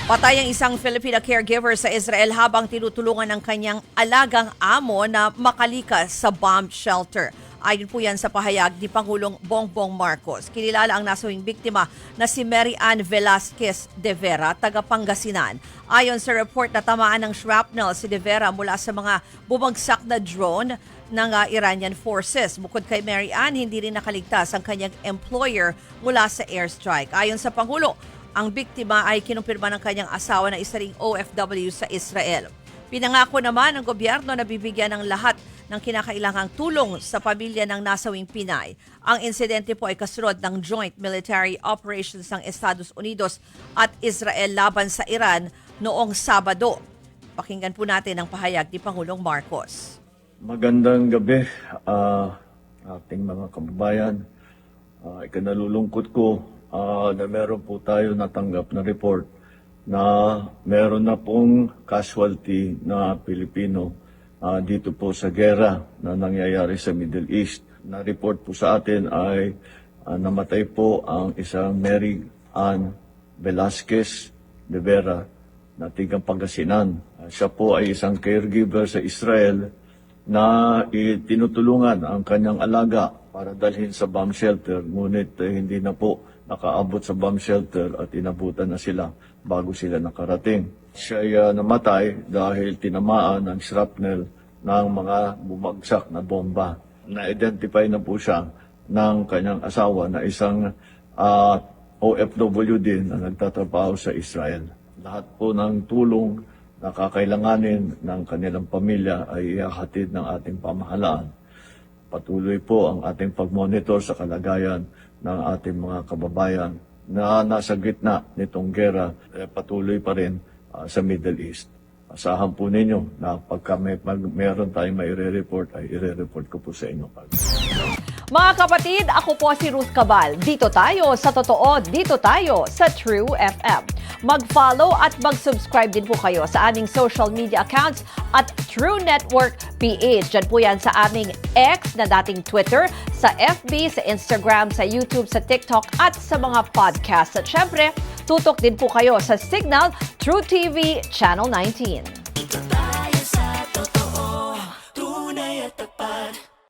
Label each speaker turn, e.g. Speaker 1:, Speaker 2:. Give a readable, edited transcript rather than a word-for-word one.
Speaker 1: Patay ang isang Filipina caregiver sa Israel habang tinutulungan ng kanyang alagang amo na makalikas sa bomb shelter. Ayon po yan sa pahayag ni Pangulong Bongbong Marcos. Kinilala ang nasawing biktima na si Mary Ann Velasquez de Vera, taga Pangasinan. Ayon sa report, natamaan ng shrapnel si de Vera mula sa mga bumagsak na drone ng Iranian forces. Bukod kay Mary Ann, hindi rin nakaligtas ang kanyang employer mula sa airstrike. Ayon sa Pangulo, ang biktima ay kinumpirma ng kanyang asawa na isa ring OFW sa Israel. Pinangako naman ng gobyerno na bibigyan ng lahat ng kinakailangang tulong sa pamilya ng nasawing Pinay. Ang insidente po ay kasunod ng joint military operations ng Estados Unidos at Israel laban sa Iran noong Sabado. Pakinggan po natin ang pahayag ni Pangulong Marcos.
Speaker 2: Magandang gabi, ating mga kababayan. Ikinalulungkot ko na meron po tayo natanggap na report na meron na pong casualty na Pilipino dito po sa gera na nangyayari sa Middle East. Na-report po sa atin ay namatay po ang isang Mary Ann Velasquez de Vera na tigang Pangasinan. Siya po ay isang caregiver sa Israel na tinutulungan ang kanyang alaga para dalhin sa bomb shelter, ngunit hindi na po nakaabot sa bomb shelter at inabutan na sila bago sila nakarating. Siya ay namatay dahil tinamaan ng shrapnel ng mga bumagsak na bomba. Na-identify na po siya ng kanyang asawa na isang OFW din na nagtatrabaho sa Israel. Lahat po ng tulong na kakailanganin ng kanilang pamilya ay ihahatid ng ating pamahalaan. Patuloy po ang ating pag-monitor sa kalagayan ng ating mga kababayan na nasa gitna nitong gera, patuloy pa rin sa Middle East. Asahan po ninyo na pagka meron tayong maire-report, ay ire-report ko po sa inyo.
Speaker 3: Mga kapatid, ako po si Ruth Cabal. Dito tayo sa totoo, dito tayo sa True FM. Mag-follow at mag-subscribe din po kayo sa aming social media accounts at True Network PH. Diyan po yan sa aming X na dating Twitter, sa FB, sa Instagram, sa YouTube, sa TikTok at sa mga podcast. At syempre, tutok din po kayo sa Signal True TV Channel 19.